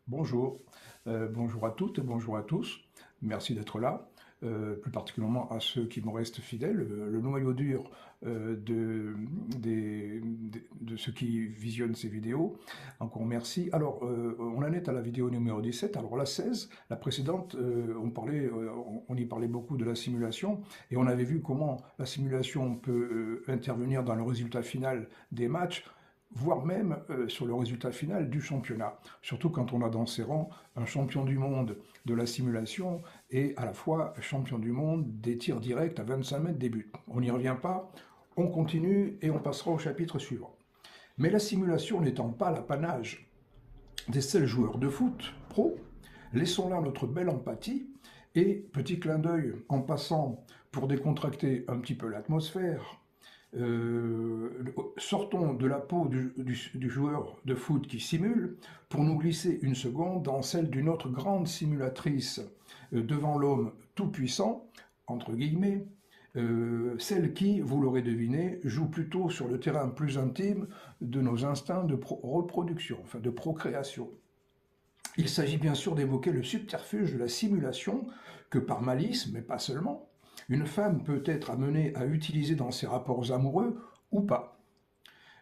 Bonjour, bonjour à toutes, bonjour à tous. Merci d'être là, plus particulièrement à ceux qui me restent fidèles, le noyau dur de ceux qui visionnent ces vidéos. Encore merci. Alors, on en est à la vidéo numéro 17. Alors la 16, la précédente, on y parlait beaucoup de la simulation et on avait vu comment la simulation peut intervenir dans le résultat final des matchs, voire même sur le résultat final du championnat. Surtout quand on a dans ses rangs un champion du monde de la simulation et à la fois champion du monde des tirs directs à 25 mètres des buts. On n'y revient pas, on continue et on passera au chapitre suivant. Mais la simulation n'étant pas l'apanage des seuls joueurs de foot pro, laissons là notre belle empathie et, petit clin d'œil en passant pour décontracter un petit peu l'atmosphère, sortons de la peau du joueur de foot qui simule pour nous glisser une seconde dans celle d'une autre grande simulatrice devant l'homme tout-puissant, entre guillemets, celle qui, vous l'aurez deviné, joue plutôt sur le terrain plus intime de nos instincts de reproduction, enfin de procréation. Il s'agit bien sûr d'évoquer le subterfuge de la simulation que par malice, mais pas seulement, une femme peut être amenée à utiliser dans ses rapports amoureux ou pas.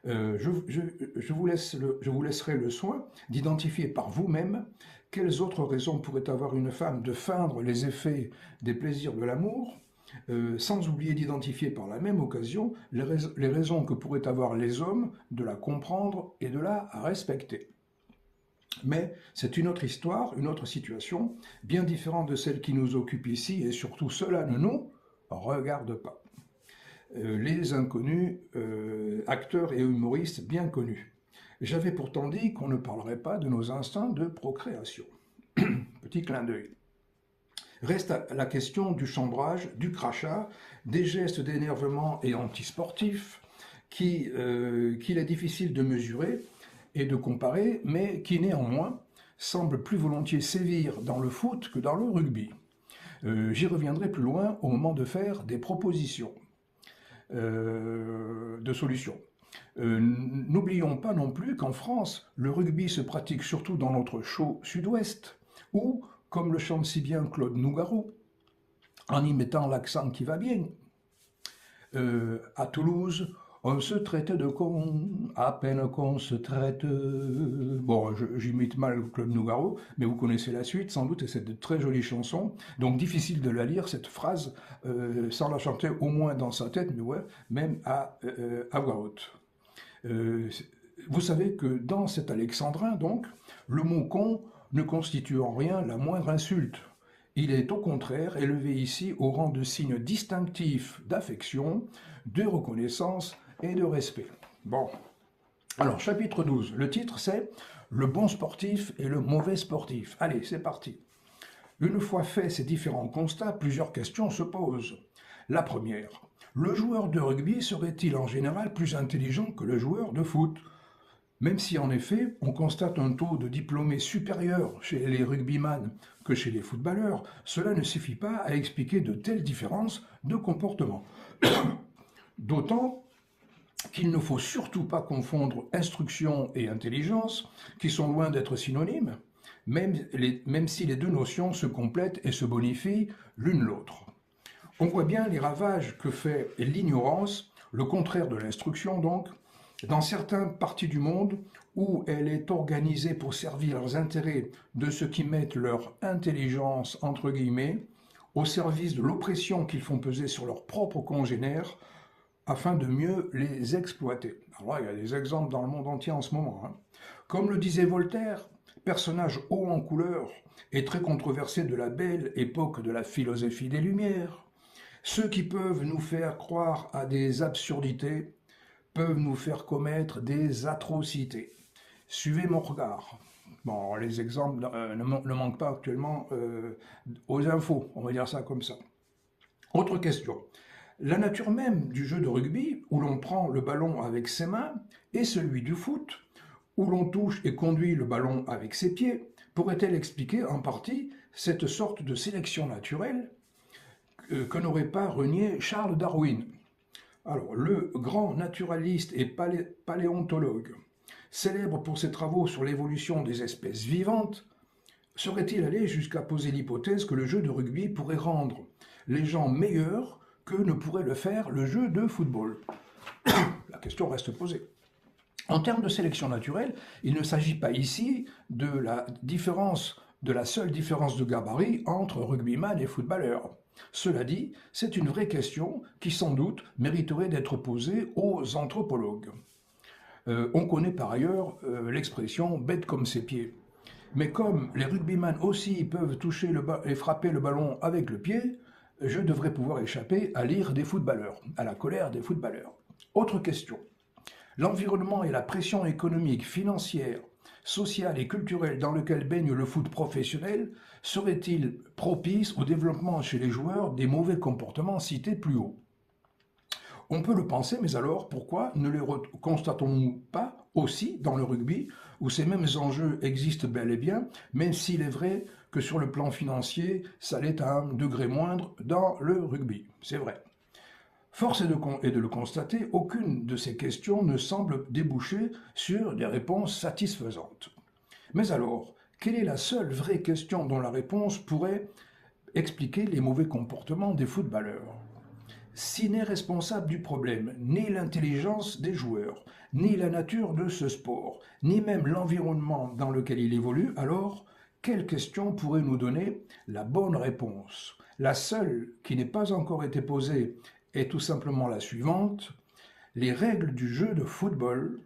Je vous laisserai le soin d'identifier par vous-même quelles autres raisons pourrait avoir une femme de feindre les effets des plaisirs de l'amour, sans oublier d'identifier par la même occasion les raisons que pourraient avoir les hommes de la comprendre et de la respecter. Mais c'est une autre histoire, une autre situation, bien différente de celle qui nous occupe ici, et surtout cela ne nous regarde pas. Les inconnus, acteurs et humoristes bien connus. J'avais pourtant dit qu'on ne parlerait pas de nos instincts de procréation. Petit clin d'œil. Reste la question du chambrage, du crachat, des gestes d'énervement et antisportifs qu'il est difficile de mesurer et de comparer, mais qui néanmoins semblent plus volontiers sévir dans le foot que dans le rugby. J'y reviendrai plus loin au moment de faire des propositions de solutions. N'oublions pas non plus qu'en France, le rugby se pratique surtout dans notre chaud sud-ouest, où, comme le chante si bien Claude Nougaro, en y mettant l'accent qui va bien, à Toulouse, on se traite de con, à peine qu'on se traite... Bon, j'imite mal Claude Nougaro, mais vous connaissez la suite, sans doute, et c'est de très jolies chansons. Donc, difficile de la lire, cette phrase, sans la chanter au moins dans sa tête, mais ouais, même à voix haute. Vous savez que dans cet alexandrin, donc, le mot con ne constitue en rien la moindre insulte. Il est au contraire élevé ici au rang de signe distinctif d'affection, de reconnaissance et de respect. Bon, alors chapitre 12, le titre c'est « Le bon sportif et le mauvais sportif ». Allez, c'est parti. Une fois fait ces différents constats, plusieurs questions se posent. La première, le joueur de rugby serait-il en général plus intelligent que le joueur de foot ? Même si en effet, on constate un taux de diplômés supérieur chez les rugbyman que chez les footballeurs, cela ne suffit pas à expliquer de telles différences de comportement. D'autant qu'il ne faut surtout pas confondre instruction et intelligence, qui sont loin d'être synonymes, même si les deux notions se complètent et se bonifient l'une l'autre. On voit bien les ravages que fait l'ignorance, le contraire de l'instruction donc, dans certaines parties du monde où elle est organisée pour servir les intérêts de ceux qui mettent leur intelligence, entre guillemets, au service de l'oppression qu'ils font peser sur leurs propres congénères, afin de mieux les exploiter. Alors là, il y a des exemples dans le monde entier en ce moment. Comme le disait Voltaire, personnage haut en couleur et très controversé de la belle époque de la philosophie des Lumières, ceux qui peuvent nous faire croire à des absurdités peuvent nous faire commettre des atrocités. Suivez mon regard. Bon, les exemples ne manquent pas actuellement aux infos, on va dire ça comme ça. Autre question. La nature même du jeu de rugby, où l'on prend le ballon avec ses mains, et celui du foot, où l'on touche et conduit le ballon avec ses pieds, pourrait-elle expliquer en partie cette sorte de sélection naturelle que n'aurait pas renié Charles Darwin? Alors, le grand naturaliste et paléontologue, célèbre pour ses travaux sur l'évolution des espèces vivantes, Serait-il allé jusqu'à poser l'hypothèse que le jeu de rugby pourrait rendre les gens meilleurs que ne pourrait le faire le jeu de football? La question reste posée. En termes de sélection naturelle, il ne s'agit pas ici de la seule différence de gabarit entre rugbyman et footballeur. Cela dit, c'est une vraie question qui sans doute mériterait d'être posée aux anthropologues. On connaît par ailleurs l'expression bête comme ses pieds. Mais comme les rugbyman aussi peuvent toucher et frapper le ballon avec le pied, je devrais pouvoir échapper à l'ire des footballeurs, à la colère des footballeurs. Autre question. L'environnement et la pression économique, financière, sociale et culturelle dans lequel baigne le foot professionnel seraient-ils propices au développement chez les joueurs des mauvais comportements cités plus haut? On peut le penser, mais alors pourquoi ne les constatons-nous pas aussi dans le rugby, où ces mêmes enjeux existent bel et bien, même s'il est vrai que sur le plan financier, ça l'est à un degré moindre dans le rugby. C'est vrai. Force est de le constater, aucune de ces questions ne semble déboucher sur des réponses satisfaisantes. Mais alors, quelle est la seule vraie question dont la réponse pourrait expliquer les mauvais comportements des footballeurs? Si n'est responsable du problème ni l'intelligence des joueurs, ni la nature de ce sport, ni même l'environnement dans lequel il évolue, alors quelle question pourrait nous donner la bonne réponse? La seule qui n'ait pas encore été posée est tout simplement la suivante. Les règles du jeu de football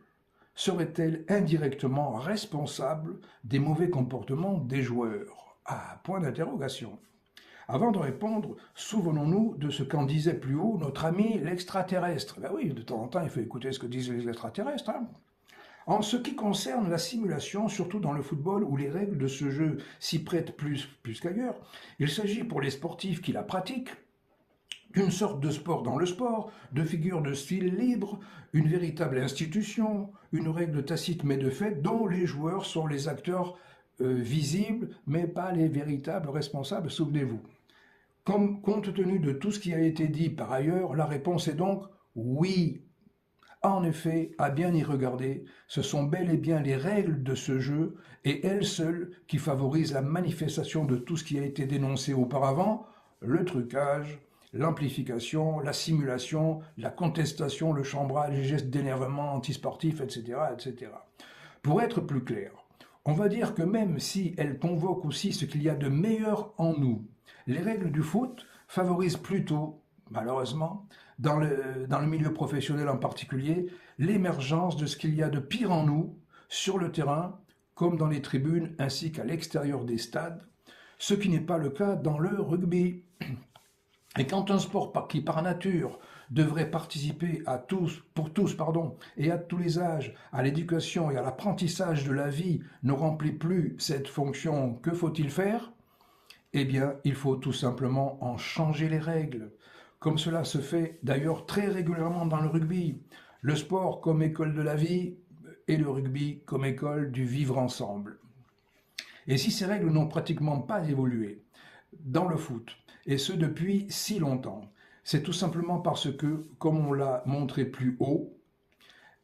seraient-elles indirectement responsables des mauvais comportements des joueurs? Ah, point d'interrogation. Avant de répondre, souvenons-nous de ce qu'en disait plus haut notre ami l'extraterrestre. Ben oui, de temps en temps, il faut écouter ce que disent les extraterrestres. Hein. En ce qui concerne la simulation, surtout dans le football où les règles de ce jeu s'y prêtent plus qu'ailleurs, il s'agit pour les sportifs qui la pratiquent d'une sorte de sport dans le sport, de figure de style libre, une véritable institution, une règle tacite mais de fait, dont les joueurs sont les acteurs visibles, mais pas les véritables responsables, souvenez-vous. Compte tenu de tout ce qui a été dit par ailleurs, la réponse est donc oui. En effet, à bien y regarder, ce sont bel et bien les règles de ce jeu, et elles seules, qui favorisent la manifestation de tout ce qui a été dénoncé auparavant, le trucage, l'amplification, la simulation, la contestation, le chambrage, les gestes d'énervement antisportifs, etc., etc. Pour être plus clair, on va dire que même si elles convoquent aussi ce qu'il y a de meilleur en nous, les règles du foot favorisent plutôt, malheureusement, dans le milieu professionnel en particulier, l'émergence de ce qu'il y a de pire en nous, sur le terrain, comme dans les tribunes, ainsi qu'à l'extérieur des stades, ce qui n'est pas le cas dans le rugby. Et quand un sport qui par nature devrait participer et à tous les âges, à l'éducation et à l'apprentissage de la vie, ne remplit plus cette fonction, que faut-il faire? Eh bien, il faut tout simplement en changer les règles, comme cela se fait d'ailleurs très régulièrement dans le rugby. Le sport comme école de la vie et le rugby comme école du vivre ensemble. Et si ces règles n'ont pratiquement pas évolué dans le foot, et ce depuis si longtemps, c'est tout simplement parce que, comme on l'a montré plus haut,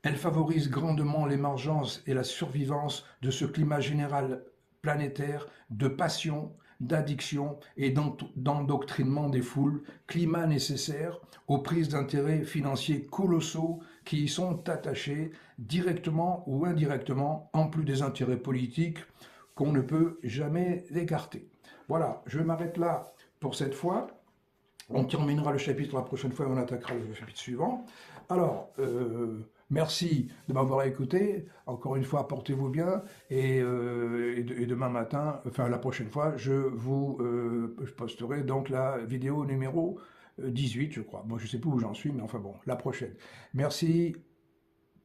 elles favorisent grandement l'émergence et la survivance de ce climat général planétaire de passion, d'addiction et d'endoctrinement des foules, climat nécessaire aux prises d'intérêts financiers colossaux qui y sont attachés, directement ou indirectement, en plus des intérêts politiques qu'on ne peut jamais écarter. Voilà, je m'arrête là pour cette fois. On terminera le chapitre la prochaine fois et on attaquera le chapitre suivant. Alors, merci de m'avoir écouté. Encore une fois, portez-vous bien. Et demain matin, enfin la prochaine fois, je posterai donc la vidéo numéro 18, je crois. Bon, je ne sais plus où j'en suis, mais enfin bon, la prochaine. Merci.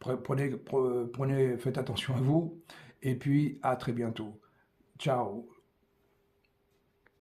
Faites attention à vous. Et puis, à très bientôt. Ciao.